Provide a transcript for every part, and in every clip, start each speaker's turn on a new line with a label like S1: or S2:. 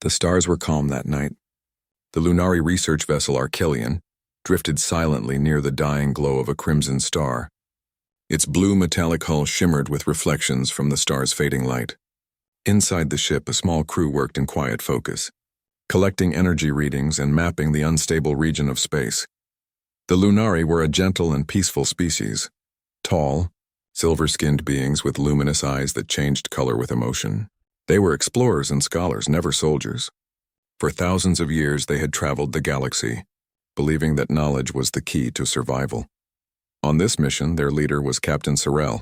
S1: The stars were calm that night. The Lunari research vessel Archelion drifted silently near the dying glow of a crimson star. Its blue metallic hull shimmered with reflections from the star's fading light. Inside the ship, a small crew worked in quiet focus, collecting energy readings and mapping the unstable region of space. The Lunari were a gentle and peaceful species, tall, silver-skinned beings with luminous eyes that changed color with emotion. They were explorers and scholars, never soldiers. For thousands of years they had traveled the galaxy, believing that knowledge was the key to survival. On this mission, their leader was Captain Sorel,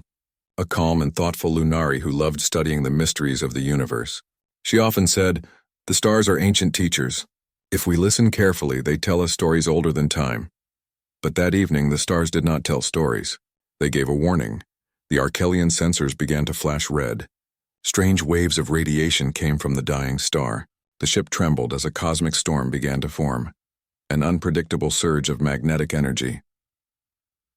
S1: a calm and thoughtful Lunari who loved studying the mysteries of the universe. She often said, "The stars are ancient teachers. If we listen carefully, they tell us stories older than time." But that evening, the stars did not tell stories. They gave a warning. The Archelion sensors began to flash red. Strange waves of radiation came from the dying star. The ship trembled as a cosmic storm began to form, an unpredictable surge of magnetic energy.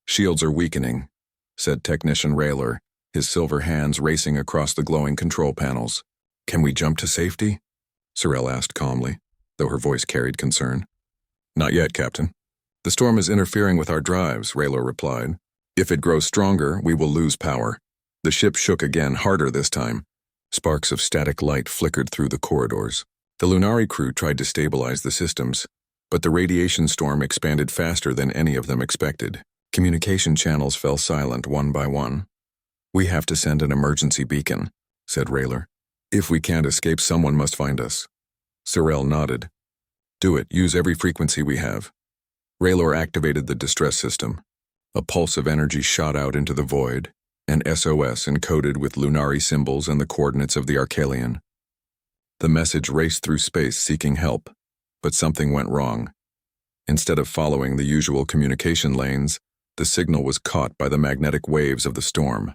S1: "Shields are weakening," said Technician Rayler, his silver hands racing across the glowing control panels. "Can we jump to safety?" Sorel asked calmly, though her voice carried concern. "Not yet, Captain. The storm is interfering with our drives," Rayler replied. "If it grows stronger, we will lose power." The ship shook again, harder this time. Sparks of static light flickered through the corridors. The Lunari crew tried to stabilize the systems, but the radiation storm expanded faster than any of them expected. Communication channels fell silent one by one. "We have to send an emergency beacon," said Rayler. "If we can't escape, someone must find us." Sorel nodded. "Do it. Use every frequency we have." Rayler activated the distress system. A pulse of energy shot out into the void, an SOS encoded with Lunari symbols and the coordinates of the Archelion. The message raced through space seeking help, but something went wrong. Instead of following the usual communication lanes, the signal was caught by the magnetic waves of the storm.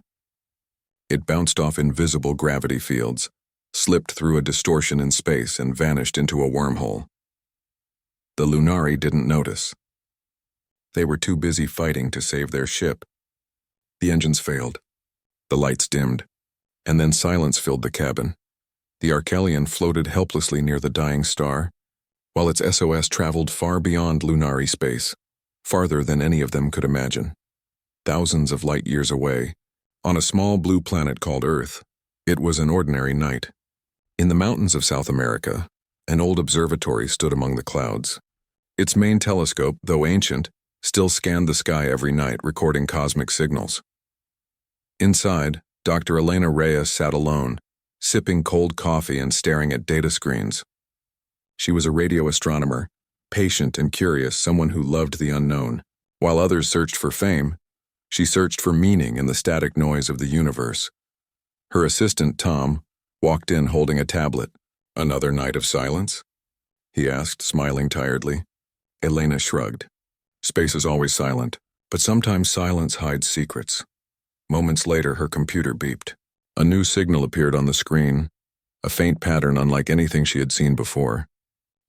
S1: It bounced off invisible gravity fields, slipped through a distortion in space, and vanished into a wormhole. The Lunari didn't notice. They were too busy fighting to save their ship. The engines failed. The lights dimmed, and then silence filled the cabin. The Archelion floated helplessly near the dying star, while its SOS traveled far beyond Lunari space, farther than any of them could imagine. Thousands of light years away, on a small blue planet called Earth, it was an ordinary night. In the mountains of South America, an old observatory stood among the clouds. Its main telescope, though ancient, still scanned the sky every night, recording cosmic signals. Inside, Dr. Elena Reyes sat alone, sipping cold coffee and staring at data screens. She was a radio astronomer, patient and curious, someone who loved the unknown. While others searched for fame, she searched for meaning in the static noise of the universe. Her assistant, Tom, walked in holding a tablet. "Another night of silence?" he asked, smiling tiredly. Elena shrugged. "Space is always silent, but sometimes silence hides secrets." Moments later, her computer beeped. A new signal appeared on the screen, a faint pattern unlike anything she had seen before.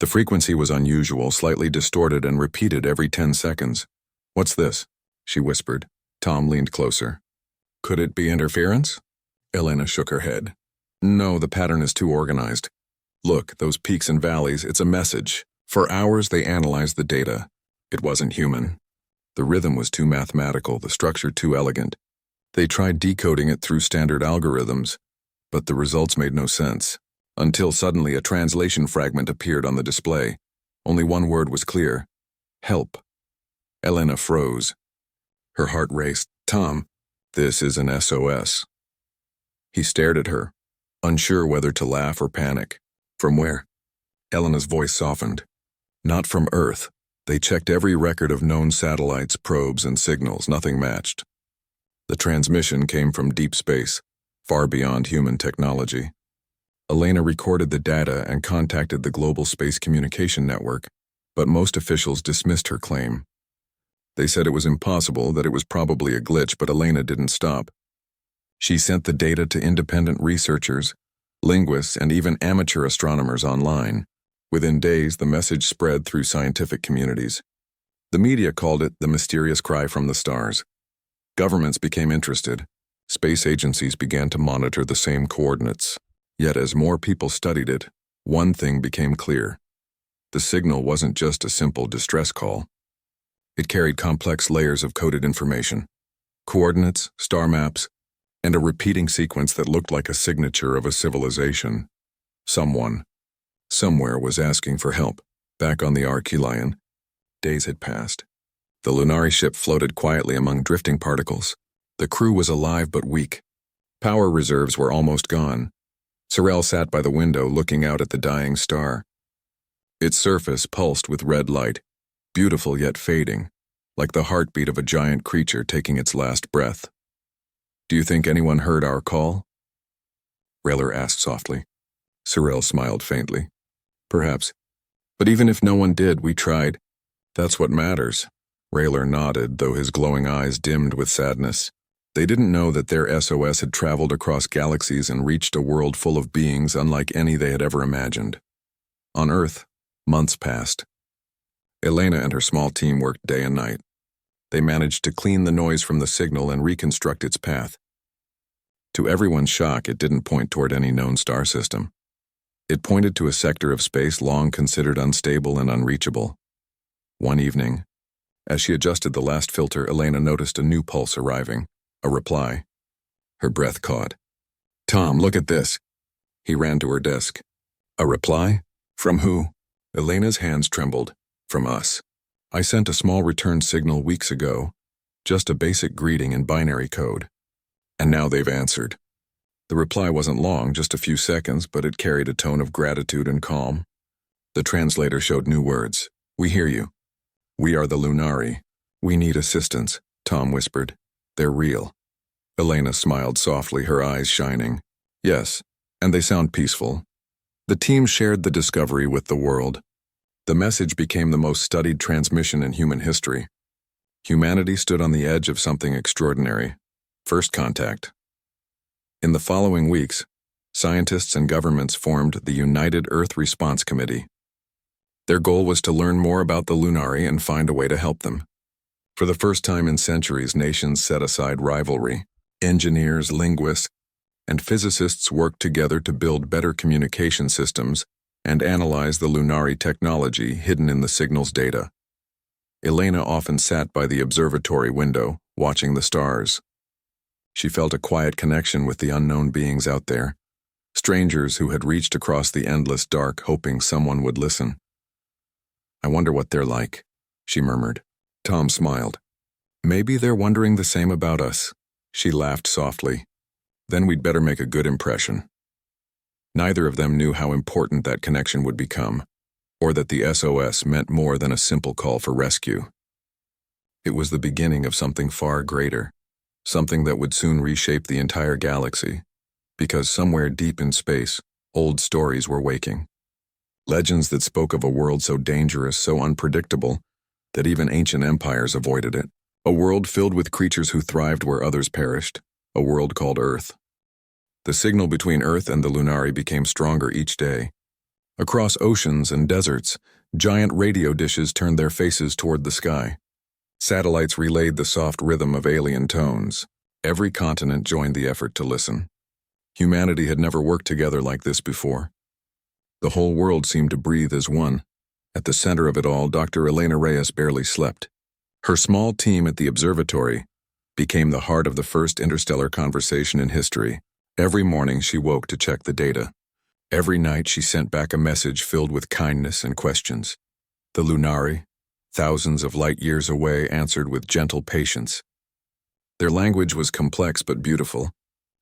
S1: The frequency was unusual, slightly distorted, and repeated every 10 seconds. "What's this?" she whispered. Tom leaned closer. "Could it be interference?" Elena shook her head. "No, the pattern is too organized. Look, those peaks and valleys, it's a message." For hours they analyzed the data. It wasn't human. The rhythm was too mathematical, the structure too elegant. They tried decoding it through standard algorithms, but the results made no sense, until suddenly a translation fragment appeared on the display. Only one word was clear: "Help." Elena froze. Her heart raced. "Tom, this is an SOS." He stared at her, unsure whether to laugh or panic. "From where?" Elena's voice softened. "Not from Earth. They checked every record of known satellites, probes, and signals. Nothing matched. The transmission came from deep space, far beyond human technology." Elena recorded the data and contacted the Global Space Communication Network, but most officials dismissed her claim. They said it was impossible, that it was probably a glitch, but Elena didn't stop. She sent the data to independent researchers, linguists, and even amateur astronomers online. Within days, the message spread through scientific communities. The media called it the mysterious cry from the stars. Governments became interested. Space agencies began to monitor the same coordinates. Yet as more people studied it, One thing became clear. The signal wasn't just a simple distress call. It carried complex layers of coded information, coordinates, star maps, and a repeating sequence that looked like a signature of a civilization. Someone, somewhere, was asking for help. Back on the Archelion, days had passed. The Lunari ship floated quietly among drifting particles. The crew was alive but weak. Power reserves were almost gone. Sorel sat by the window looking out at the dying star. Its surface pulsed with red light, beautiful yet fading, like the heartbeat of a giant creature taking its last breath. "Do you think anyone heard our call?" Rayler asked softly. Sorel smiled faintly. "Perhaps. But even if no one did, we tried. That's what matters." Rayler nodded, though his glowing eyes dimmed with sadness. They didn't know that their SOS had traveled across galaxies and reached a world full of beings unlike any they had ever imagined. On Earth, months passed. Elena and her small team worked day and night. They managed to clean the noise from the signal and reconstruct its path. To everyone's shock, it didn't point toward any known star system. It pointed to a sector of space long considered unstable and unreachable. One evening, as she adjusted the last filter, Elena noticed a new pulse arriving, a reply. Her breath caught. "Tom, look at this." He ran to her desk. "A reply? From who?" Elena's hands trembled. "From us. I sent a small return signal weeks ago, just a basic greeting in binary code. And now they've answered." The reply wasn't long, just a few seconds, but it carried a tone of gratitude and calm. The translator showed new words. "We hear you. We are the Lunari. We need assistance," Tom whispered. "They're real." Elena smiled softly, her eyes shining. "Yes, and they sound peaceful." The team shared the discovery with the world. The message became the most studied transmission in human history. Humanity stood on the edge of something extraordinary. First contact. In the following weeks, scientists and governments formed the United Earth Response Committee. Their goal was to learn more about the Lunari and find a way to help them. For the first time in centuries, nations set aside rivalry. Engineers, linguists, and physicists worked together to build better communication systems and analyze the Lunari technology hidden in the signal's data. Elena often sat by the observatory window, watching the stars. She felt a quiet connection with the unknown beings out there, strangers who had reached across the endless dark, hoping someone would listen. "I wonder what they're like," she murmured. Tom smiled. "Maybe they're wondering the same about us." She laughed softly. "Then we'd better make a good impression." Neither of them knew how important that connection would become, or that the SOS meant more than a simple call for rescue. It was the beginning of something far greater, something that would soon reshape the entire galaxy, because somewhere deep in space, old stories were waking. Legends that spoke of a world so dangerous, so unpredictable, that even ancient empires avoided it. A world filled with creatures who thrived where others perished. A world called Earth. The signal between Earth and the Lunari became stronger each day. Across oceans and deserts, giant radio dishes turned their faces toward the sky. Satellites relayed the soft rhythm of alien tones. Every continent joined the effort to listen. Humanity had never worked together like this before. The whole world seemed to breathe as one. At the center of it all, Dr. Elena Reyes barely slept. Her small team at the observatory became the heart of the first interstellar conversation in history. Every morning she woke to check the data. Every night she sent back a message filled with kindness and questions. The Lunari, thousands of light years away, answered with gentle patience. Their language was complex but beautiful.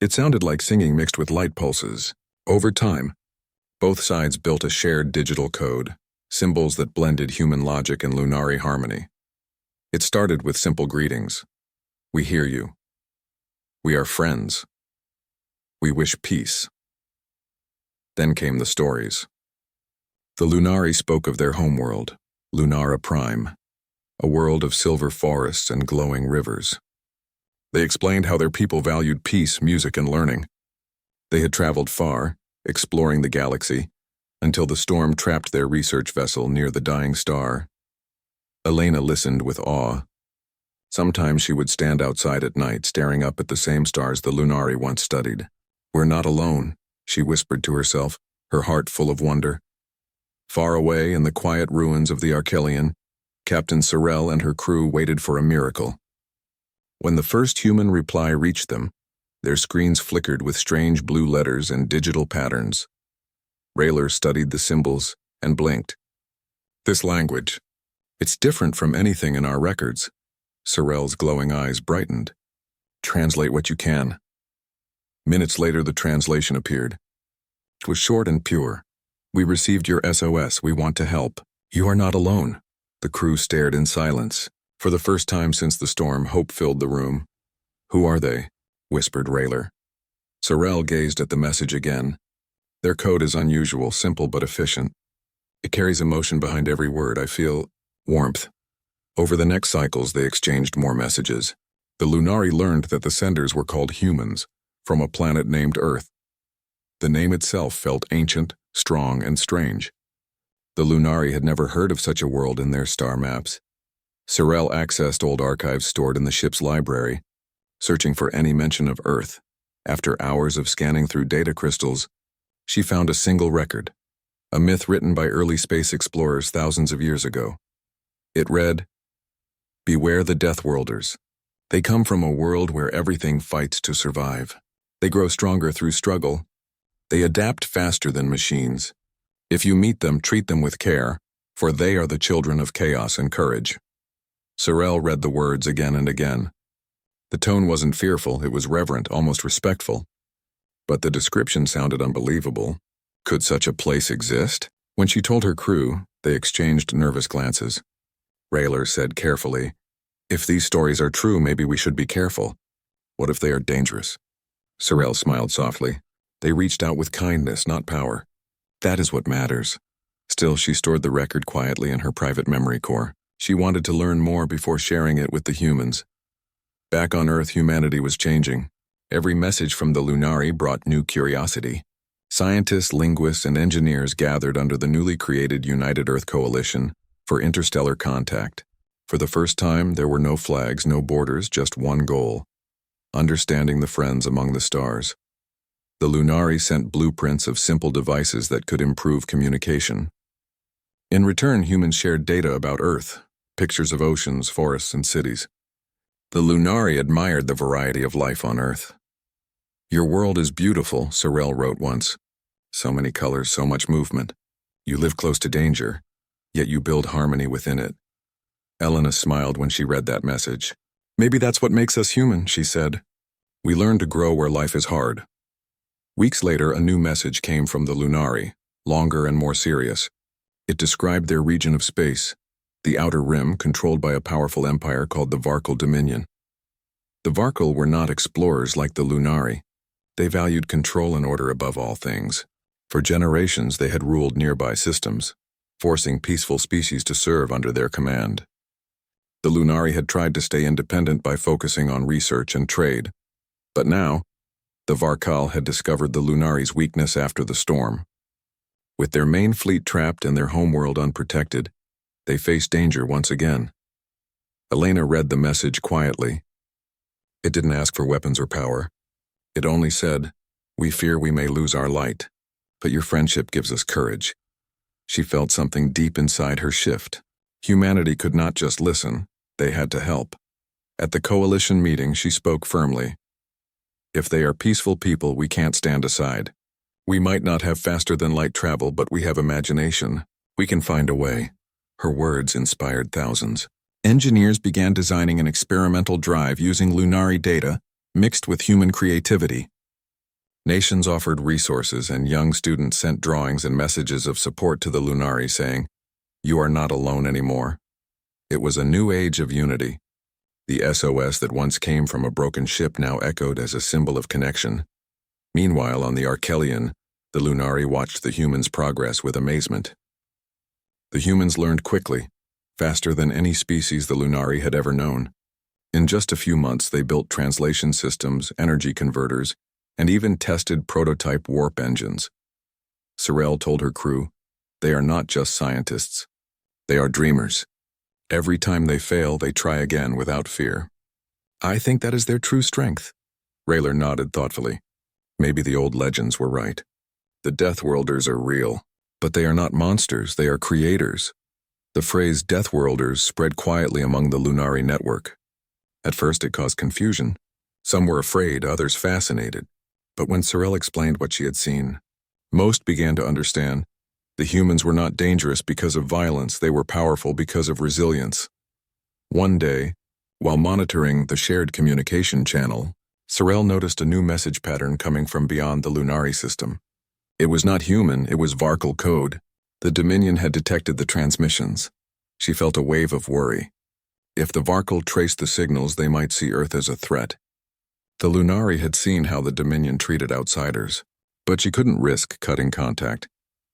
S1: It sounded like singing mixed with light pulses. Over time, both sides built a shared digital code, symbols that blended human logic and Lunari harmony. It started with simple greetings. "We hear you. We are friends. We wish peace." Then came the stories. The Lunari spoke of their homeworld, Prime, a world of silver forests and glowing rivers. They explained how their people valued peace, music, and learning. They had traveled far, exploring the galaxy, until the storm trapped their research vessel near the dying star. Elena listened with awe. Sometimes she would stand outside at night, staring up at the same stars the Lunari once studied. "We're not alone," she whispered to herself, her heart full of wonder. Far away in the quiet ruins of the Arkelion, Captain Sorel and her crew waited for a miracle. When the first human reply reached them, their screens flickered with strange blue letters and digital patterns. Rayler studied the symbols and blinked. This language, it's different from anything in our records. Sorel's glowing eyes brightened. Translate what you can. Minutes later, the translation appeared. It was short and pure. We received your SOS. We want to help. You are not alone. The crew stared in silence. For the first time since the storm, hope filled the room. Who are they? Whispered Rayler. Sorel gazed at the message again. Their code is unusual, simple but efficient. It carries emotion behind every word. I feel warmth. Over the next cycles, they exchanged more messages. The Lunari learned that the senders were called humans, from a planet named Earth. The name itself felt ancient, strong, and strange. The Lunari had never heard of such a world in their star maps. Sorel accessed old archives stored in the ship's library, searching for any mention of Earth. After hours of scanning through data crystals, she found a single record, a myth written by early space explorers thousands of years ago. It read, "Beware the DEATHWORLDers. They come from a world where everything fights to survive. They grow stronger through struggle. They adapt faster than machines. If you meet them, treat them with care, for they are the children of chaos and courage." Sorel read the words again and again. The tone wasn't fearful, it was reverent, almost respectful. But the description sounded unbelievable. Could such a place exist? When she told her crew, they exchanged nervous glances. Rayler said carefully, "If these stories are true, maybe we should be careful. What if they are dangerous?" Sorel smiled softly. They reached out with kindness, not power. That is what matters. Still, she stored the record quietly in her private memory core. She wanted to learn more before sharing it with the humans. Back on Earth, humanity was changing. Every message from the Lunari brought new curiosity. Scientists, linguists, and engineers gathered under the newly created United Earth Coalition for interstellar contact. For the first time, there were no flags, no borders, just one goal: understanding the friends among the stars. The Lunari sent blueprints of simple devices that could improve communication. In return, humans shared data about Earth, pictures of oceans, forests, and cities. The Lunari admired the variety of life on Earth. "Your world is beautiful," Sorel wrote once. "So many colors, so much movement. You live close to danger, yet you build harmony within it." Elena smiled when she read that message. "Maybe that's what makes us human," she said. "We learn to grow where life is hard." Weeks later, a new message came from the Lunari, longer and more serious. It described their region of space, the Outer Rim, controlled by a powerful empire called the Varkal Dominion. The Varkal were not explorers like the Lunari. They valued control and order above all things. For generations, they had ruled nearby systems, forcing peaceful species to serve under their command. The Lunari had tried to stay independent by focusing on research and trade. But now, the Varkal had discovered the Lunari's weakness after the storm. With their main fleet trapped and their homeworld unprotected, they faced danger once again. Elena read the message quietly. It didn't ask for weapons or power. It only said, "We fear we may lose our light, but your friendship gives us courage." She felt something deep inside her shift. Humanity could not just listen, they had to help. At the coalition meeting, she spoke firmly. "If they are peaceful people, we can't stand aside. We might not have faster-than-light travel, but we have imagination. We can find a way." Her words inspired thousands. Engineers began designing an experimental drive using Lunari data mixed with human creativity. Nations offered resources, and young students sent drawings and messages of support to the Lunari saying, "You are not alone anymore." It was a new age of unity. The SOS that once came from a broken ship now echoed as a symbol of connection. Meanwhile, on the Arkelion, the Lunari watched the humans' progress with amazement. The humans learned quickly, faster than any species the Lunari had ever known. In just a few months, they built translation systems, energy converters, and even tested prototype warp engines. Sorel told her crew, "They are not just scientists. They are dreamers. Every time they fail, they try again without fear." "I think that is their true strength." Rayler nodded thoughtfully. Maybe the old legends were right. The Deathworlders are real. But they are not monsters, they are creators. The phrase Deathworlders spread quietly among the Lunari network. At first it caused confusion. Some were afraid, others fascinated. But when Sorel explained what she had seen, most began to understand. The humans were not dangerous because of violence, they were powerful because of resilience. One day, while monitoring the shared communication channel, Sorel noticed a new message pattern coming from beyond the Lunari system. It was not human, it was Varkal code. The Dominion had detected the transmissions. She felt a wave of worry. If the Varkal traced the signals, they might see Earth as a threat. The Lunari had seen how the Dominion treated outsiders, but she couldn't risk cutting contact.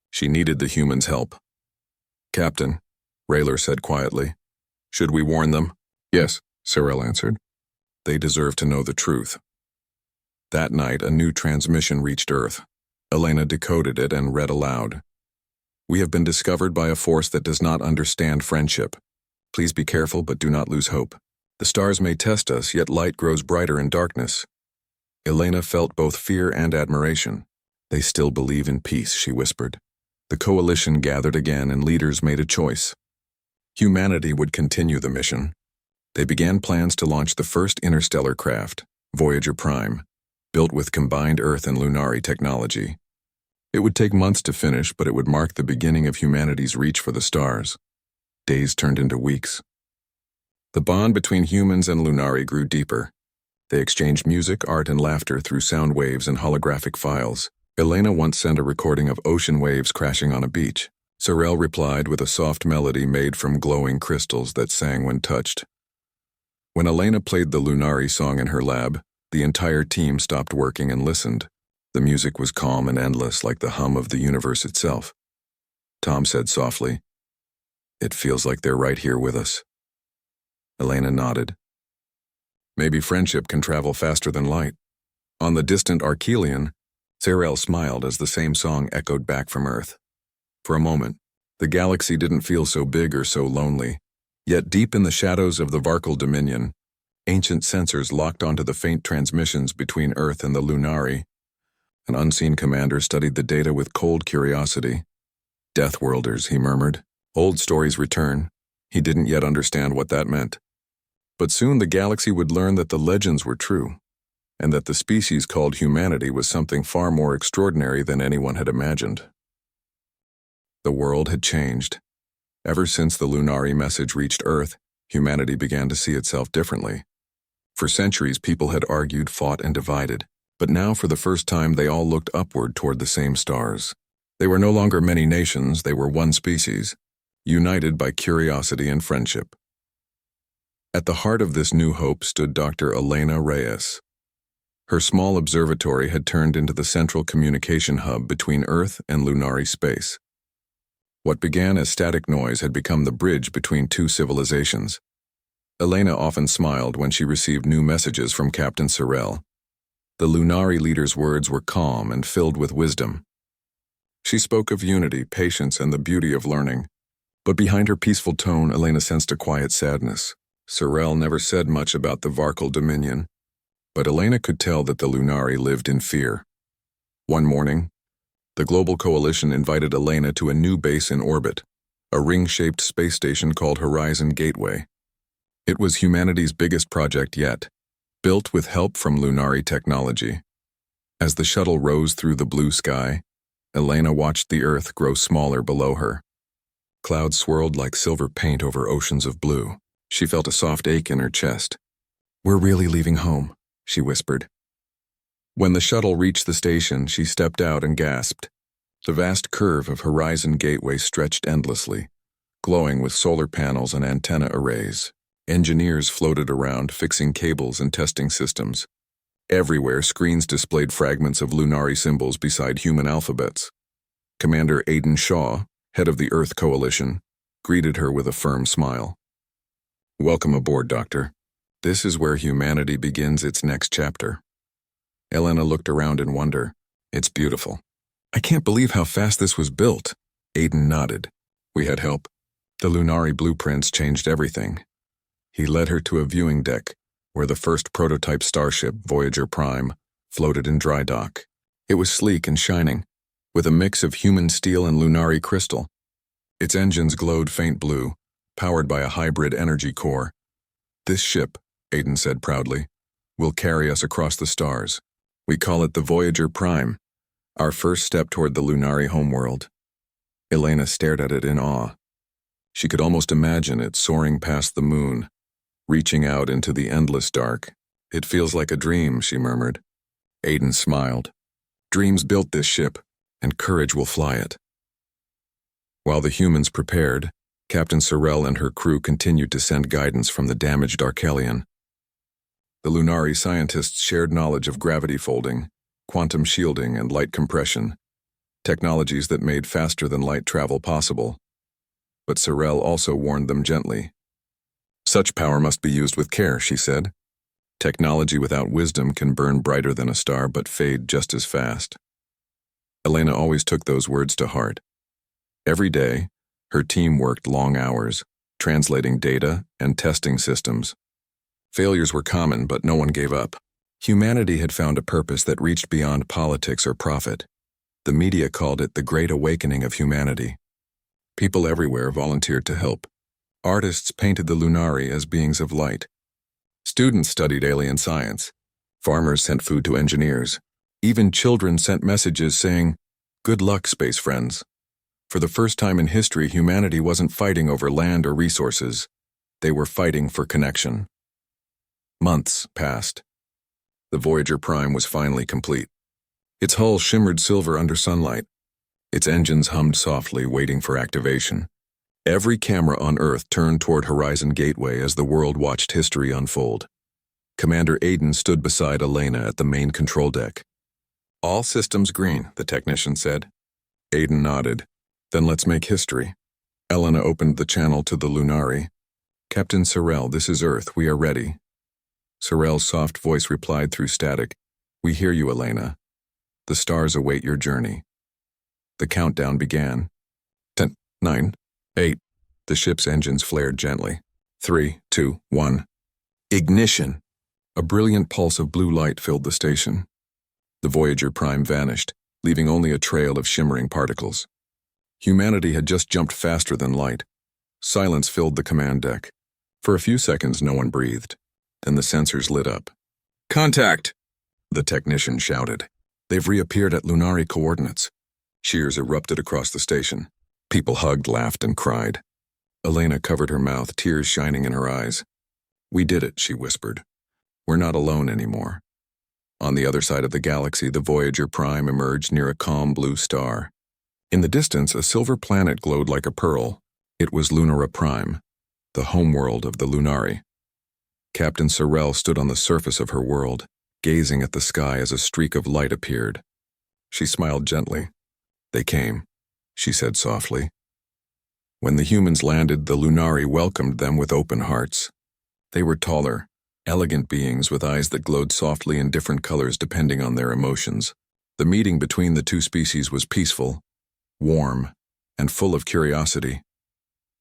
S1: She needed the humans' help. "Captain," Rayler said quietly, "should we warn them?" "Yes," Sorel answered. "They deserve to know the truth." That night, a new transmission reached Earth. Elena decoded it and read aloud. "We have been discovered by a force that does not understand friendship. Please be careful, but do not lose hope. The stars may test us, yet light grows brighter in darkness." Elena felt both fear and admiration. "They still believe in peace," she whispered. The coalition gathered again and leaders made a choice. Humanity would continue the mission. They began plans to launch the first interstellar craft, Voyager Prime, built with combined Earth and Lunari technology. It would take months to finish, but it would mark the beginning of humanity's reach for the stars. Days turned into weeks. The bond between humans and Lunari grew deeper. They exchanged music, art, and laughter through sound waves and holographic files. Elena once sent a recording of ocean waves crashing on a beach. Sorel replied with a soft melody made from glowing crystals that sang when touched. When Elena played the Lunari song in her lab, the entire team stopped working and listened. The music was calm and endless, like the hum of the universe itself. Tom said softly, "It feels like they're right here with us." Elena nodded. "Maybe friendship can travel faster than light." On the distant Archelion, Sorel smiled as the same song echoed back from Earth. For a moment, the galaxy didn't feel so big or so lonely. Yet deep in the shadows of the Varkal Dominion, ancient sensors locked onto the faint transmissions between Earth and the Lunari. An unseen commander studied the data with cold curiosity. "Deathworlders," he murmured. Old stories return. He didn't yet understand what that meant. But soon the galaxy would learn that the legends were true, and that the species called humanity was something far more extraordinary than anyone had imagined. The world had changed. Ever since the Lunari message reached Earth, humanity began to see itself differently. For centuries, people had argued, fought, and divided. But now, for the first time, they all looked upward toward the same stars. They were no longer many nations, they were one species, united by curiosity and friendship. At the heart of this new hope stood Dr. Elena Reyes. Her small observatory had turned into the central communication hub between Earth and Lunari space. What began as static noise had become the bridge between two civilizations. Elena often smiled when she received new messages from Captain Sorel. The Lunari leader's words were calm and filled with wisdom. She spoke of unity, patience, and the beauty of learning. But behind her peaceful tone, Elena sensed a quiet sadness. Sorel never said much about the Varkal Dominion, but Elena could tell that the Lunari lived in fear. One morning, the Global Coalition invited Elena to a new base in orbit, a ring-shaped space station called Horizon Gateway. It was humanity's biggest project yet, built with help from Lunari technology. As the shuttle rose through the blue sky, Elena watched the Earth grow smaller below her. Clouds swirled like silver paint over oceans of blue. She felt a soft ache in her chest. "We're really leaving home," she whispered. When the shuttle reached the station, she stepped out and gasped. The vast curve of Horizon Gateway stretched endlessly, glowing with solar panels and antenna arrays. Engineers floated around, fixing cables and testing systems. Everywhere, screens displayed fragments of Lunari symbols beside human alphabets. Commander Aiden Shaw, head of the Earth Coalition, greeted her with a firm smile. "Welcome aboard, Doctor. This is where humanity begins its next chapter." Elena looked around in wonder. "It's beautiful." "I can't believe how fast this was built." Aiden nodded. "We had help. The Lunari blueprints changed everything." He led her to a viewing deck, where the first prototype starship, Voyager Prime, floated in dry dock. It was sleek and shining, with a mix of human steel and Lunari crystal. Its engines glowed faint blue, powered by a hybrid energy core. "This ship," Aiden said proudly, "will carry us across the stars. We call it the Voyager Prime, our first step toward the Lunari homeworld." Elena stared at it in awe. She could almost imagine it soaring past the moon, reaching out into the endless dark. "It feels like a dream," she murmured. Aiden smiled. "Dreams built this ship, and courage will fly it." While the humans prepared, Captain Sorrell and her crew continued to send guidance from the damaged Archelion. The Lunari scientists shared knowledge of gravity folding, quantum shielding, and light compression, technologies that made faster-than-light travel possible. But Sorrell also warned them gently. "Such power must be used with care," she said. "Technology without wisdom can burn brighter than a star but fade just as fast." Elena always took those words to heart. Every day, her team worked long hours, translating data and testing systems. Failures were common, but no one gave up. Humanity had found a purpose that reached beyond politics or profit. The media called it the Great Awakening of Humanity. People everywhere volunteered to help. Artists painted the Lunari as beings of light. Students studied alien science. Farmers sent food to engineers. Even children sent messages saying, "Good luck, space friends." For the first time in history, humanity wasn't fighting over land or resources. They were fighting for connection. Months passed. The Voyager Prime was finally complete. Its hull shimmered silver under sunlight. Its engines hummed softly, waiting for activation. Every camera on Earth turned toward Horizon Gateway as the world watched history unfold. Commander Aiden stood beside Elena at the main control deck. "All systems green," the technician said. Aiden nodded. "Then let's make history." Elena opened the channel to the Lunari. "Captain Sorrell, this is Earth. We are ready." Sorrell's soft voice replied through static, "We hear you, Elena. The stars await your journey." The countdown began. 10, 9, 8. The ship's engines flared gently. 3, 2, 1. Ignition! A brilliant pulse of blue light filled the station. The Voyager Prime vanished, leaving only a trail of shimmering particles. Humanity had just jumped faster than light. Silence filled the command deck. For a few seconds, no one breathed. Then the sensors lit up. "Contact!" the technician shouted. "They've reappeared at Lunari coordinates." Cheers erupted across the station. People hugged, laughed, and cried. Elena covered her mouth, tears shining in her eyes. "We did it," she whispered. "We're not alone anymore." On the other side of the galaxy, the Voyager Prime emerged near a calm blue star. In the distance, a silver planet glowed like a pearl. It was Lunara Prime, the homeworld of the Lunari. Captain Sorrell stood on the surface of her world, gazing at the sky as a streak of light appeared. She smiled gently. "They came," she said softly. When the humans landed, the Lunari welcomed them with open hearts. They were taller, elegant beings with eyes that glowed softly in different colors depending on their emotions. The meeting between the two species was peaceful, warm, and full of curiosity.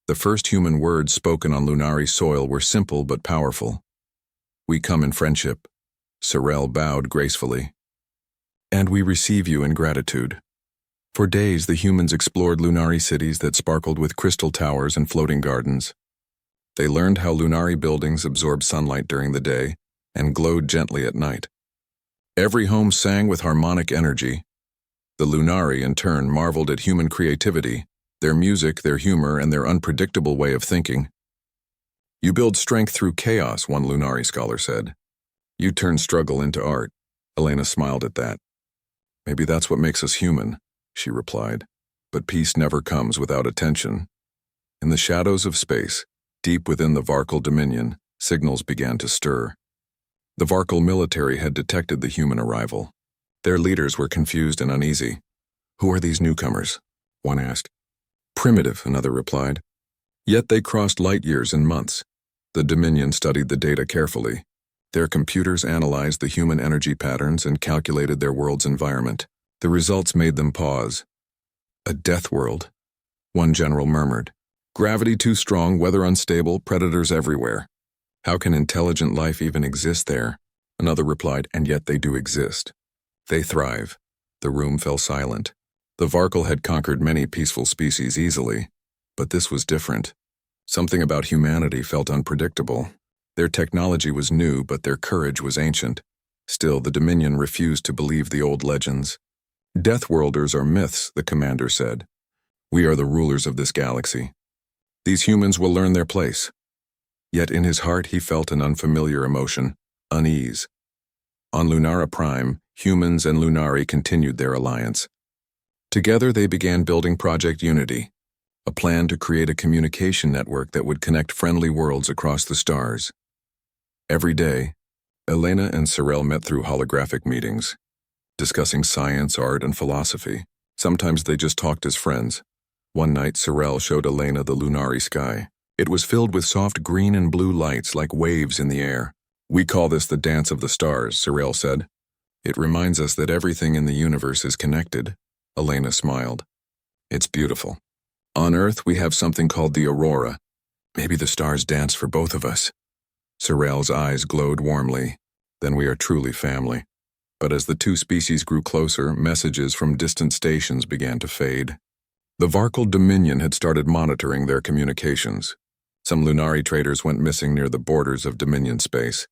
S1: The first human words spoken on Lunari soil were simple but powerful. "We come in friendship." Sorrell bowed gracefully. "And we receive you in gratitude." For days, the humans explored Lunari cities that sparkled with crystal towers and floating gardens. They learned how Lunari buildings absorb sunlight during the day and glowed gently at night. Every home sang with harmonic energy. The Lunari, in turn, marveled at human creativity, their music, their humor, and their unpredictable way of thinking. "You build strength through chaos," one Lunari scholar said. "You turn struggle into art." Elena smiled at that. "Maybe that's what makes us human," she replied. "But peace never comes without attention." In the shadows of space, deep within the Varkal Dominion, signals began to stir. The Varkal military had detected the human arrival. Their leaders were confused and uneasy. "Who are these newcomers?" one asked. "Primitive," another replied. Yet they crossed light years and months. The Dominion studied the data carefully. Their computers analyzed the human energy patterns and calculated their world's environment. The results made them pause. "A death world," one general murmured. "Gravity too strong, weather unstable, predators everywhere. How can intelligent life even exist there?" Another replied, "And yet they do exist. They thrive." The room fell silent. The Varkle had conquered many peaceful species easily, but this was different. Something about humanity felt unpredictable. Their technology was new, but their courage was ancient. Still, the Dominion refused to believe the old legends. "Deathworlders are myths," the commander said. "We are the rulers of this galaxy. These humans will learn their place." Yet in his heart he felt an unfamiliar emotion, unease. On Lunara Prime, humans and Lunari continued their alliance. Together they began building Project Unity, a plan to create a communication network that would connect friendly worlds across the stars. Every day, Elena and Sorel met through holographic meetings, discussing science, art, and philosophy. Sometimes they just talked as friends. One night, Sorel showed Elena the Lunari sky. It was filled with soft green and blue lights like waves in the air. "We call this the dance of the stars," Sorel said. "It reminds us that everything in the universe is connected." Elena smiled. "It's beautiful. On Earth, we have something called the aurora. Maybe the stars dance for both of us." Sorel's eyes glowed warmly. "Then we are truly family." But as the two species grew closer, messages from distant stations began to fade. The Varkle Dominion had started monitoring their communications. Some Lunari traders went missing near the borders of Dominion space.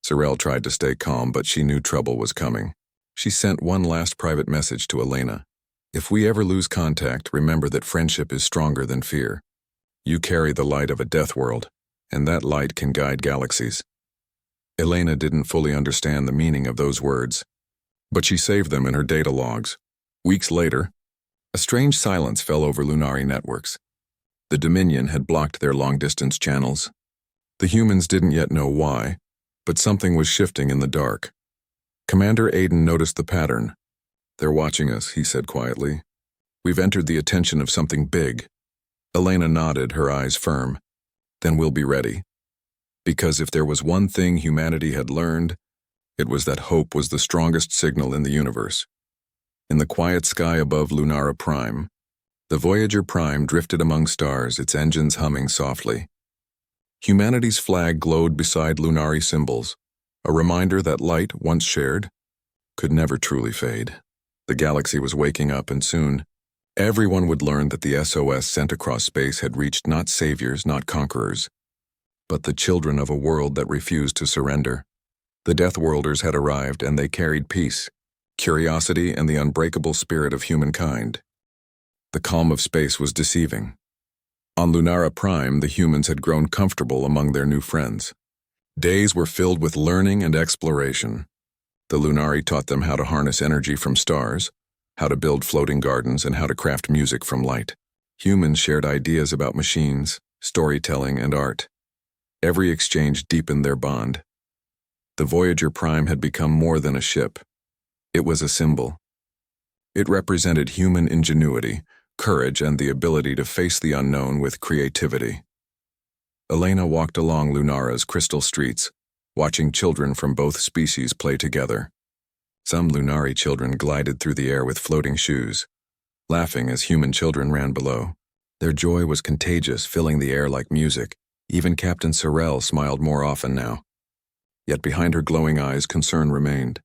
S1: Sorel tried to stay calm, but she knew trouble was coming. She sent one last private message to Elena. "If we ever lose contact, remember that friendship is stronger than fear. You carry the light of a death world, and that light can guide galaxies." Elena didn't fully understand the meaning of those words, but she saved them in her data logs. Weeks later, a strange silence fell over Lunari networks. The Dominion had blocked their long-distance channels. The humans didn't yet know why, but something was shifting in the dark. Commander Aiden noticed the pattern. "They're watching us," he said quietly. "We've entered the attention of something big." Elena nodded, her eyes firm. "Then we'll be ready." Because if there was one thing humanity had learned, it was that hope was the strongest signal in the universe. In the quiet sky above Lunara Prime, the Voyager Prime drifted among stars, its engines humming softly. Humanity's flag glowed beside Lunari symbols, a reminder that light, once shared, could never truly fade. The galaxy was waking up, and soon, everyone would learn that the SOS sent across space had reached not saviors, not conquerors, but the children of a world that refused to surrender. The Deathworlders had arrived, and they carried peace, curiosity, and the unbreakable spirit of humankind. The calm of space was deceiving. On Lunara Prime, the humans had grown comfortable among their new friends. Days were filled with learning and exploration. The Lunari taught them how to harness energy from stars, how to build floating gardens, and how to craft music from light. Humans shared ideas about machines, storytelling, and art. Every exchange deepened their bond. The Voyager Prime had become more than a ship. It was a symbol. It represented human ingenuity, courage, and the ability to face the unknown with creativity. Elena walked along Lunara's crystal streets, watching children from both species play together. Some Lunari children glided through the air with floating shoes, laughing as human children ran below. Their joy was contagious, filling the air like music. Even Captain Sorel smiled more often now. Yet behind her glowing eyes, concern remained.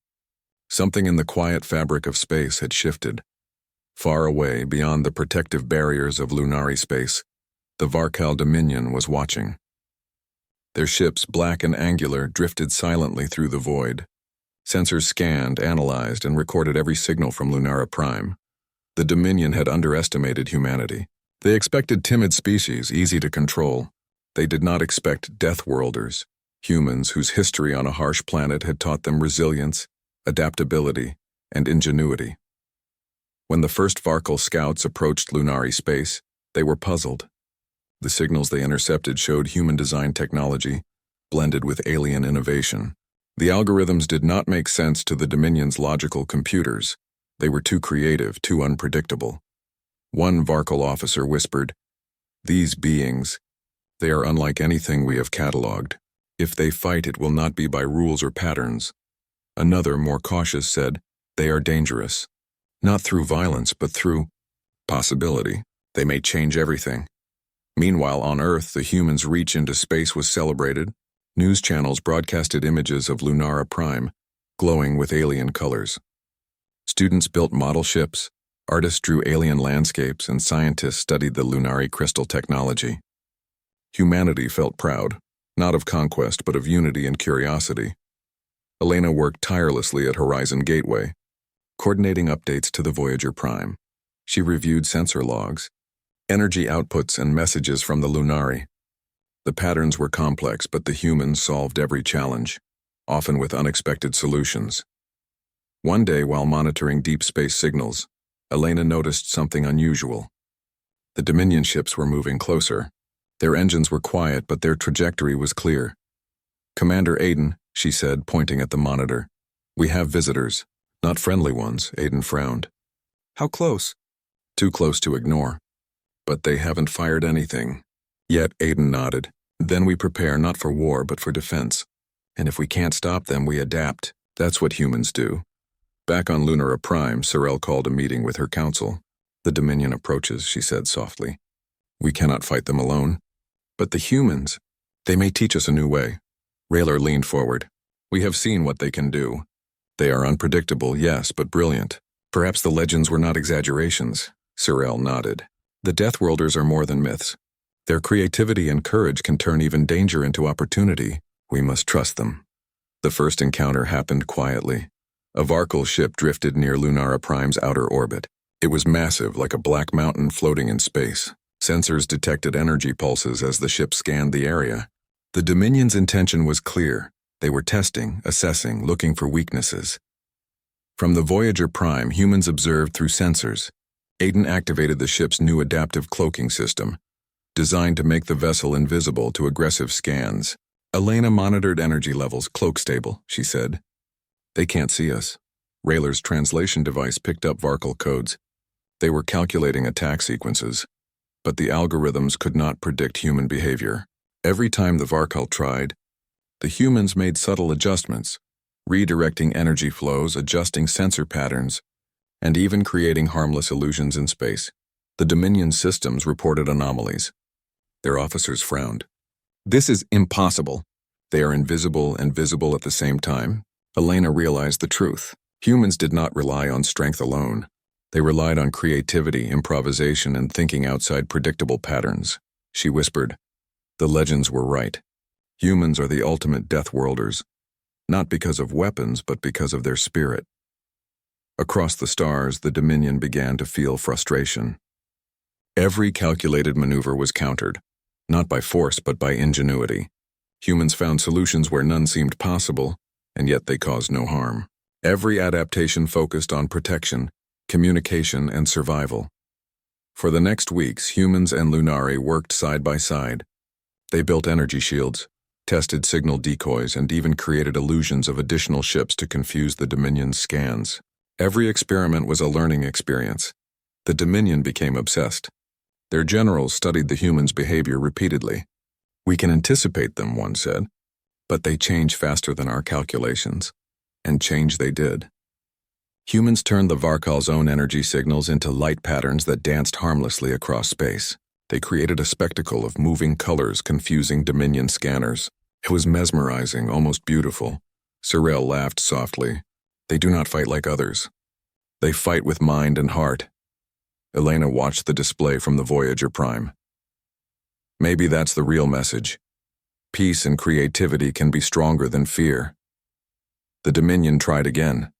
S1: Something in the quiet fabric of space had shifted. Far away, beyond the protective barriers of Lunari space, the Varkle Dominion was watching. Their ships, black and angular, drifted silently through the void. Sensors scanned, analyzed, and recorded every signal from Lunara Prime. The Dominion had underestimated humanity. They expected timid species, easy to control. They did not expect Deathworlders, humans whose history on a harsh planet had taught them resilience, adaptability, and ingenuity. When the first Varkle scouts approached Lunari space, they were puzzled. The signals they intercepted showed human-designed technology, blended with alien innovation. The algorithms did not make sense to the Dominion's logical computers. They were too creative, too unpredictable. One Varkle officer whispered, "These beings, they are unlike anything we have catalogued. If they fight, it will not be by rules or patterns." Another, more cautious, said, "They are dangerous. Not through violence, but through possibility. They may change everything." Meanwhile, on Earth, the humans' reach into space was celebrated. News channels broadcasted images of Lunara Prime, glowing with alien colors. Students built model ships, Artists drew alien landscapes and scientists studied the Lunari crystal technology. Humanity felt proud, not of conquest but of unity and curiosity. Elena worked tirelessly at Horizon Gateway, coordinating updates to the Voyager Prime. She reviewed sensor logs, energy outputs, and messages from the Lunari. The patterns were complex, but the humans solved every challenge, often with unexpected solutions. One day, while monitoring deep space signals, Elena noticed something unusual. The Dominion ships were moving closer. Their engines were quiet, but their trajectory was clear. "Commander Aiden," she said, pointing at the monitor. "We have visitors. Not friendly ones," Aiden frowned. "How close?" "Too close to ignore. But they haven't fired anything." Yet, Aiden nodded. "Then we prepare not for war but for defense. And if we can't stop them, we adapt. That's what humans do." Back on Lunara Prime, Sorel called a meeting with her council. "The Dominion approaches," she said softly. "We cannot fight them alone. But the humans, they may teach us a new way." Rayler leaned forward. "We have seen what they can do. They are unpredictable, yes, but brilliant. Perhaps the legends were not exaggerations." Sorel nodded. "The Deathworlders are more than myths. Their creativity and courage can turn even danger into opportunity. We must trust them." The first encounter happened quietly. A Varkal ship drifted near Lunara Prime's outer orbit. It was massive, like a black mountain floating in space. Sensors detected energy pulses as the ship scanned the area. The Dominion's intention was clear. They were testing, assessing, looking for weaknesses. From the Voyager Prime, humans observed through sensors. Aiden activated the ship's new adaptive cloaking system, designed to make the vessel invisible to aggressive scans. Elena monitored energy levels. "Cloak stable," she said. "They can't see us." Rayler's translation device picked up Varkal codes. They were calculating attack sequences, but the algorithms could not predict human behavior. Every time the Varkal tried, the humans made subtle adjustments, redirecting energy flows, adjusting sensor patterns, and even creating harmless illusions in space. The Dominion systems reported anomalies. Their officers frowned. "This is impossible." "They are invisible and visible at the same time." Elena realized the truth. Humans did not rely on strength alone. They relied on creativity, improvisation, and thinking outside predictable patterns. She whispered, "The legends were right. Humans are the ultimate Deathworlders, not because of weapons, but because of their spirit." Across the stars, the Dominion began to feel frustration. Every calculated maneuver was countered, not by force but by ingenuity. Humans found solutions where none seemed possible, and yet they caused no harm. Every adaptation focused on protection, communication, and survival. For the next weeks, humans and Lunari worked side by side. They built energy shields, tested signal decoys, and even created illusions of additional ships to confuse the Dominion's scans. Every experiment was a learning experience. The Dominion became obsessed. Their generals studied the humans' behavior repeatedly. "We can anticipate them," one said, "but they change faster than our calculations." And change they did. Humans turned the Varkal's own energy signals into light patterns that danced harmlessly across space. They created a spectacle of moving colors confusing Dominion scanners. It was mesmerizing, almost beautiful. Sorel laughed softly. "They do not fight like others. They fight with mind and heart." Elena watched the display from the Voyager Prime. Maybe that's the real message. Peace and creativity can be stronger than fear. The Dominion tried again,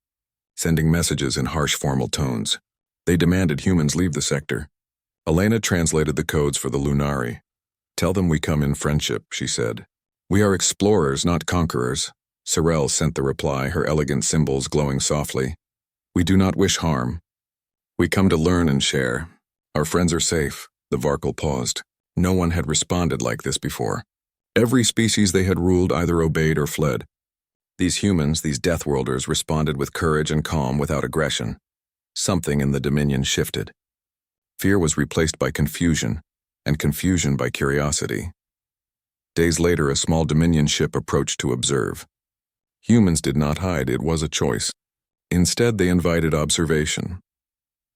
S1: sending messages in harsh formal tones. They demanded humans leave the sector. Elena translated the codes for the Lunari. "Tell them we come in friendship," she said. "We are explorers, not conquerors." Sorel sent the reply, her elegant symbols glowing softly. "We do not wish harm. We come to learn and share. Our friends are safe." The Varkal paused. No one had responded like this before. Every species they had ruled either obeyed or fled. These humans, these Deathworlders, responded with courage and calm without aggression. Something in the Dominion shifted. Fear was replaced by confusion, and confusion by curiosity. Days later, a small Dominion ship approached to observe. Humans did not hide, it was a choice. Instead, they invited observation.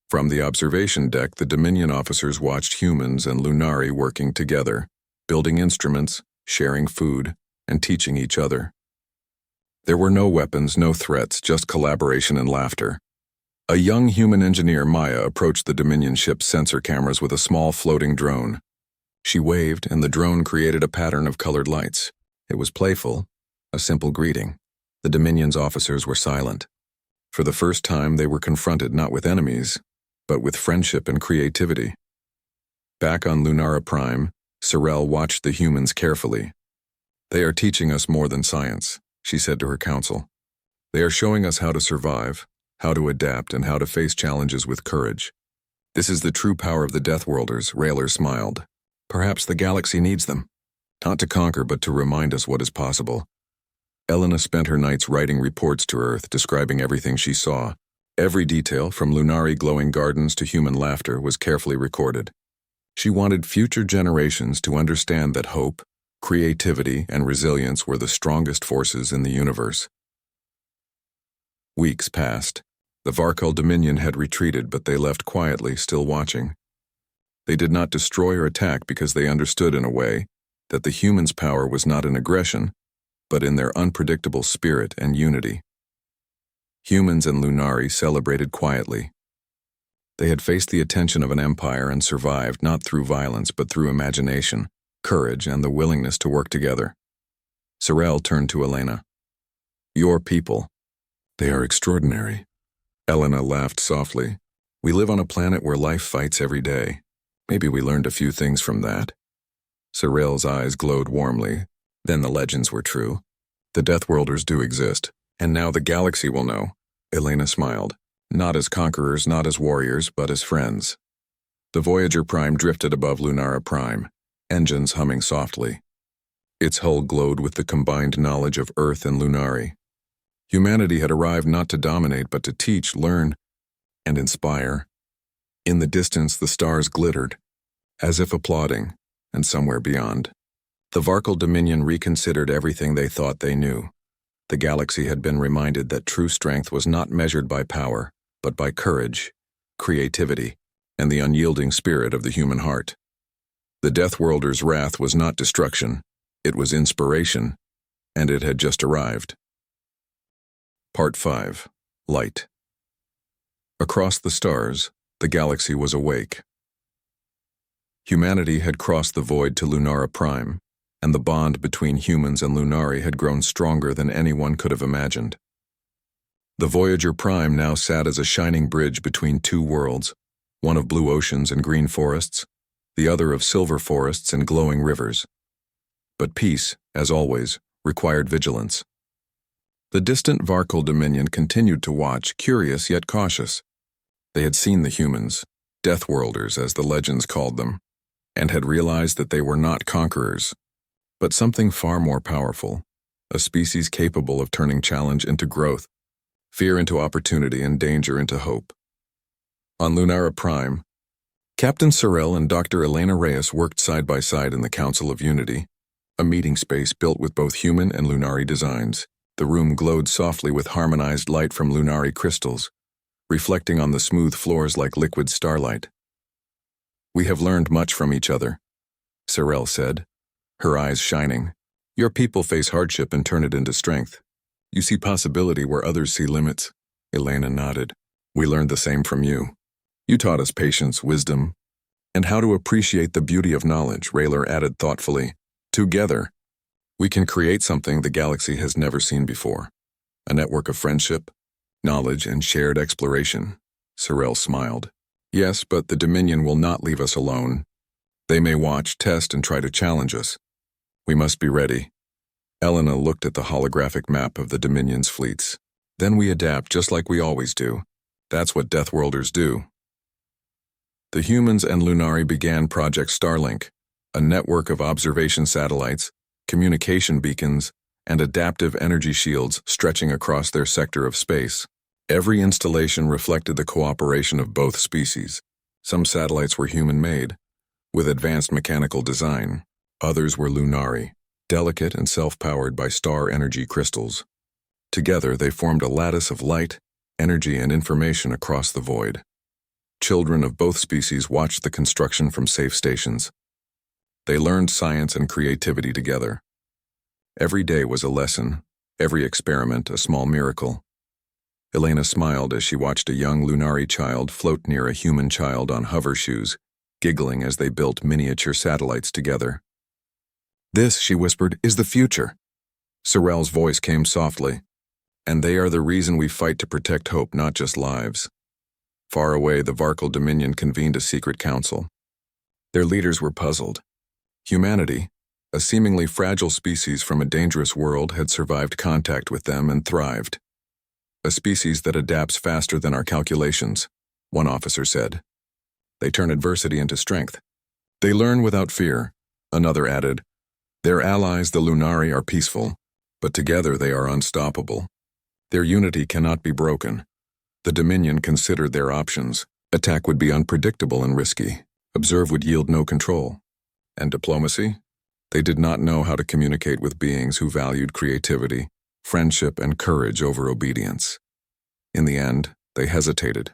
S1: From the observation deck, the Dominion officers watched humans and Lunari working together, building instruments, sharing food, and teaching each other. There were no weapons, no threats, just collaboration and laughter. A young human engineer, Maya, approached the Dominion ship's sensor cameras with a small floating drone. She waved, and the drone created a pattern of colored lights. It was playful, a simple greeting. The Dominion's officers were silent. For the first time, they were confronted not with enemies, but with friendship and creativity. Back on NetNarrator, Sorel watched the humans carefully. "They are teaching us more than science," she said to her council. "They are showing us how to survive, how to adapt, and how to face challenges with courage. This is the true power of the DEATHWORLDers," Rayler smiled. "Perhaps the galaxy needs them. Not to conquer, but to remind us what is possible." Elena spent her nights writing reports to Earth, describing everything she saw. Every detail, from Lunari glowing gardens to human laughter, was carefully recorded. She wanted future generations to understand that hope, creativity, and resilience were the strongest forces in the universe. Weeks passed. The Varkal Dominion had retreated, but they left quietly, still watching. They did not destroy or attack because they understood in a way that the humans' power was not in aggression, but in their unpredictable spirit and unity. Humans and Lunari celebrated quietly. They had faced the attention of an empire and survived not through violence but through imagination, courage, and the willingness to work together. Sorel turned to Elena. "Your people. They are extraordinary." Elena laughed softly. "We live on a planet where life fights every day. Maybe we learned a few things from that." Sorel's eyes glowed warmly. Then the legends were true. The DEATHWORLDers do exist, and now the galaxy will know. Elena smiled. Not as conquerors, not as warriors, but as friends. The Voyager Prime drifted above NetNarrator, engines humming softly. Its hull glowed with the combined knowledge of Earth and Lunari. Humanity had arrived not to dominate, but to teach, learn, and inspire. In the distance, the stars glittered, as if applauding, and somewhere beyond, the Varkal Dominion reconsidered everything they thought they knew. The galaxy had been reminded that true strength was not measured by power, but by courage, creativity, and the unyielding spirit of the human heart. The DEATHWORLDers' wrath was not destruction, it was inspiration, and it had just arrived. Part 5. Light. Across the stars, the galaxy was awake. Humanity had crossed the void to NetNarrator, and the bond between humans and Lunari had grown stronger than anyone could have imagined. The Voyager Prime now sat as a shining bridge between two worlds, one of blue oceans and green forests, the other of silver forests and glowing rivers. But peace, as always, required vigilance. The distant Varkal Dominion continued to watch, curious yet cautious. They had seen the humans, DEATHWORLDers as the legends called them, and had realized that they were not conquerors, but something far more powerful, a species capable of turning challenge into growth, fear into opportunity, and danger into hope. On NetNarrator, Captain Sorel and Dr. Elena Reyes worked side by side in the Council of Unity, a meeting space built with both human and Lunari designs. The room glowed softly with harmonized light from Lunari crystals, reflecting on the smooth floors like liquid starlight. "We have learned much from each other," Sorel said, her eyes shining. "Your people face hardship and turn it into strength. You see possibility where others see limits." Elena nodded. "We learned the same from you. You taught us patience, wisdom, and how to appreciate the beauty of knowledge," Rayler added thoughtfully. "Together, we can create something the galaxy has never seen before. A network of friendship, knowledge, and shared exploration." Sorel smiled. "Yes, but the Dominion will not leave us alone. They may watch, test, and try to challenge us. We must be ready." Elena looked at the holographic map of the Dominion's fleets. "Then we adapt just like we always do. That's what DEATHWORLDers do." The humans and Lunari began Project Starlink, a network of observation satellites, communication beacons, and adaptive energy shields stretching across their sector of space. Every installation reflected the cooperation of both species. Some satellites were human-made, with advanced mechanical design. Others were Lunari, delicate and self-powered by star energy crystals. Together, they formed a lattice of light, energy, and information across the void. Children of both species watched the construction from safe stations. They learned science and creativity together. Every day was a lesson, every experiment a small miracle. Elena smiled as she watched a young Lunari child float near a human child on hover shoes, giggling as they built miniature satellites together. "This," she whispered, "is the future." Sorel's voice came softly. "And they are the reason we fight to protect hope, not just lives." Far away, the Varkal Dominion convened a secret council. Their leaders were puzzled. Humanity, a seemingly fragile species from a dangerous world, had survived contact with them and thrived. "A species that adapts faster than our calculations," one officer said. "They turn adversity into strength. They learn without fear," another added. "Their allies, the Lunari, are peaceful, but together they are unstoppable. Their unity cannot be broken." The Dominion considered their options. Attack would be unpredictable and risky. Observe would yield no control. And diplomacy? They did not know how to communicate with beings who valued creativity, friendship, and courage over obedience. In the end, they hesitated.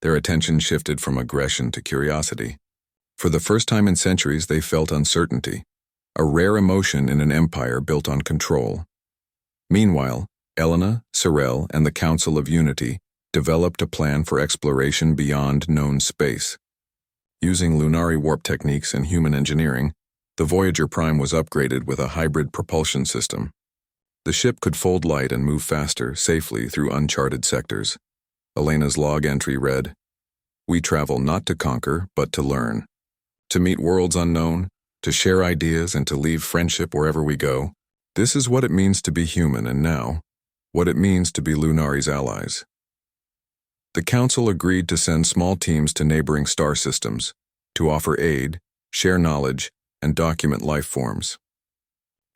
S1: Their attention shifted from aggression to curiosity. For the first time in centuries, they felt uncertainty, a rare emotion in an empire built on control. Meanwhile, Elena, Sorel, and the Council of Unity developed a plan for exploration beyond known space. Using Lunari warp techniques and human engineering, the Voyager Prime was upgraded with a hybrid propulsion system. The ship could fold light and move faster, safely through uncharted sectors. Elena's log entry read, "We travel not to conquer, but to learn. To meet worlds unknown, to share ideas, and to leave friendship wherever we go. This is what it means to be human, and now, what it means to be Lunari's allies." The Council agreed to send small teams to neighboring star systems, to offer aid, share knowledge, and document life forms.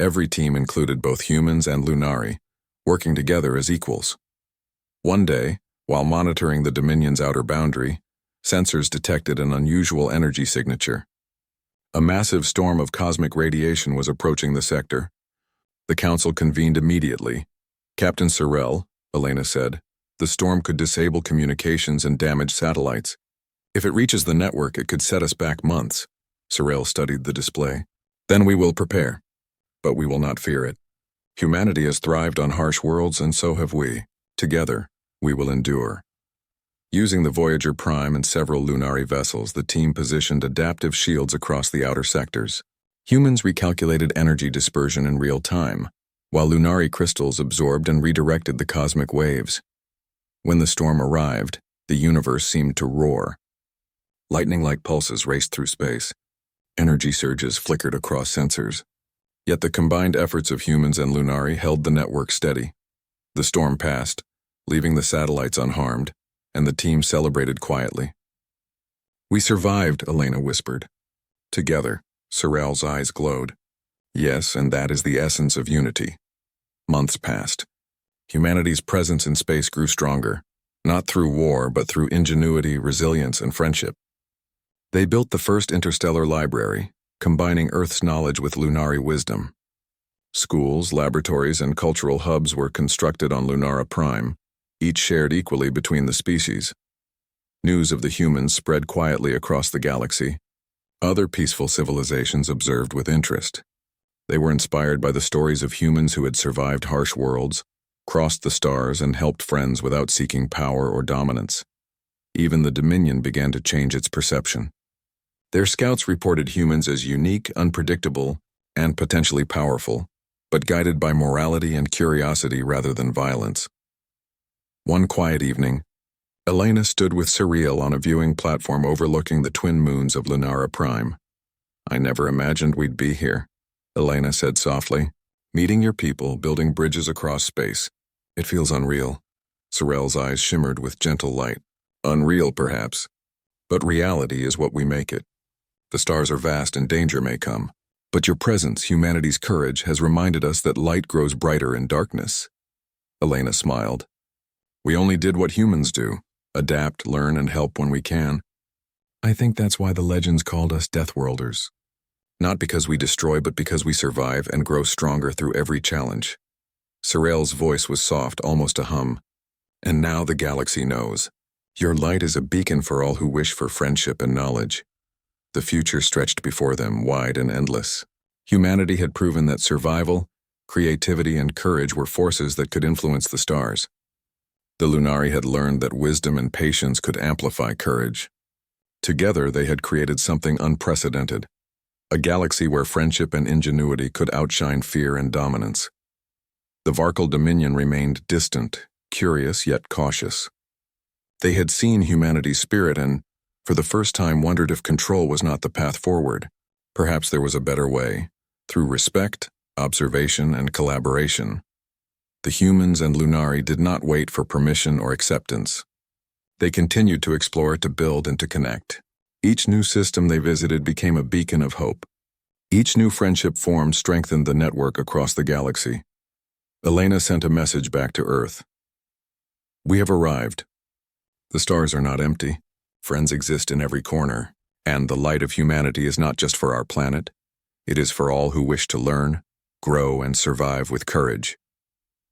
S1: Every team included both humans and Lunari, working together as equals. One day, while monitoring the Dominion's outer boundary, sensors detected an unusual energy signature. A massive storm of cosmic radiation was approaching the sector. The Council convened immediately. "Captain Sorel," Elena said, "the storm could disable communications and damage satellites. If it reaches the network, it could set us back months." Sorel studied the display. "Then we will prepare. But we will not fear it. Humanity has thrived on harsh worlds, and so have we. Together, we will endure." Using the Voyager Prime and several Lunari vessels, the team positioned adaptive shields across the outer sectors. Humans recalculated energy dispersion in real time, while Lunari crystals absorbed and redirected the cosmic waves. When the storm arrived, the universe seemed to roar. Lightning-like pulses raced through space. Energy surges flickered across sensors. Yet the combined efforts of humans and Lunari held the network steady. The storm passed, leaving the satellites unharmed, and the team celebrated quietly. "We survived," Elena whispered. Together, Sorel's eyes glowed. "Yes, and that is the essence of unity." Months passed. Humanity's presence in space grew stronger, not through war, but through ingenuity, resilience, and friendship. They built the first interstellar library, combining Earth's knowledge with Lunari wisdom. Schools, laboratories, and cultural hubs were constructed on Lunara Prime, each shared equally between the species. News of the humans spread quietly across the galaxy. Other peaceful civilizations observed with interest. They were inspired by the stories of humans who had survived harsh worlds, crossed the stars, and helped friends without seeking power or dominance. Even the Dominion began to change its perception. Their scouts reported humans as unique, unpredictable, and potentially powerful, but guided by morality and curiosity rather than violence. One quiet evening, Elena stood with Sorel on a viewing platform overlooking the twin moons of Lunara Prime. "I never imagined we'd be here," Elena said softly. "Meeting your people, building bridges across space. It feels unreal." Sorel's eyes shimmered with gentle light. "Unreal, perhaps, but reality is what we make it. The stars are vast and danger may come, but your presence, humanity's courage, has reminded us that light grows brighter in darkness." Elena smiled. "We only did what humans do, adapt, learn, and help when we can. I think that's why the legends called us DEATHWORLDers. Not because we destroy, but because we survive and grow stronger through every challenge." Sorel's voice was soft, almost a hum. "And now the galaxy knows. Your light is a beacon for all who wish for friendship and knowledge." The future stretched before them, wide and endless. Humanity had proven that survival, creativity, and courage were forces that could influence the stars. The Lunari had learned that wisdom and patience could amplify courage. Together, they had created something unprecedented, a galaxy where friendship and ingenuity could outshine fear and dominance. The Varkal Dominion remained distant, curious yet cautious. They had seen humanity's spirit and, for the first time, wondered if control was not the path forward. Perhaps there was a better way, through respect, observation, and collaboration. The humans and Lunari did not wait for permission or acceptance. They continued to explore, to build, and to connect. Each new system they visited became a beacon of hope. Each new friendship formed strengthened the network across the galaxy. Elena sent a message back to Earth. "We have arrived. The stars are not empty. Friends exist in every corner, and the light of humanity is not just for our planet. It is for all who wish to learn, grow, and survive with courage."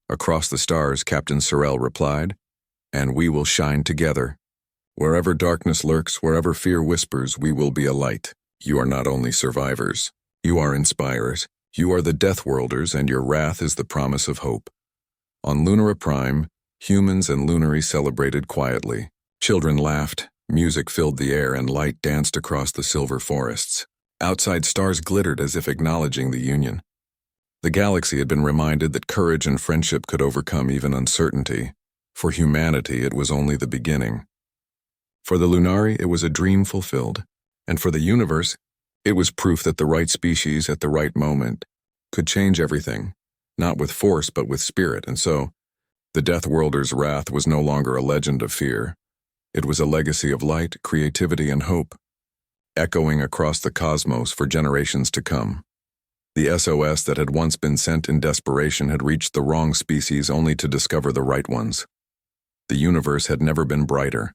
S1: Across the stars, Captain Sorrell replied, "And we will shine together. Wherever darkness lurks, wherever fear whispers, we will be a light. You are not only survivors. You are inspirers. You are the DEATHWORLDers, and your wrath is the promise of hope." On Lunara Prime, humans and Lunari celebrated quietly. Children laughed, music filled the air, and light danced across the silver forests. Outside, stars glittered as if acknowledging the union. The galaxy had been reminded that courage and friendship could overcome even uncertainty. For humanity, it was only the beginning. For the Lunari, it was a dream fulfilled. And for the universe, it was proof that the right species at the right moment could change everything, not with force but with spirit. And so, the DEATHWORLDers' wrath was no longer a legend of fear. It was a legacy of light, creativity, and hope, echoing across the cosmos for generations to come. The SOS that had once been sent in desperation had reached the wrong species only to discover the right ones. The universe had never been brighter.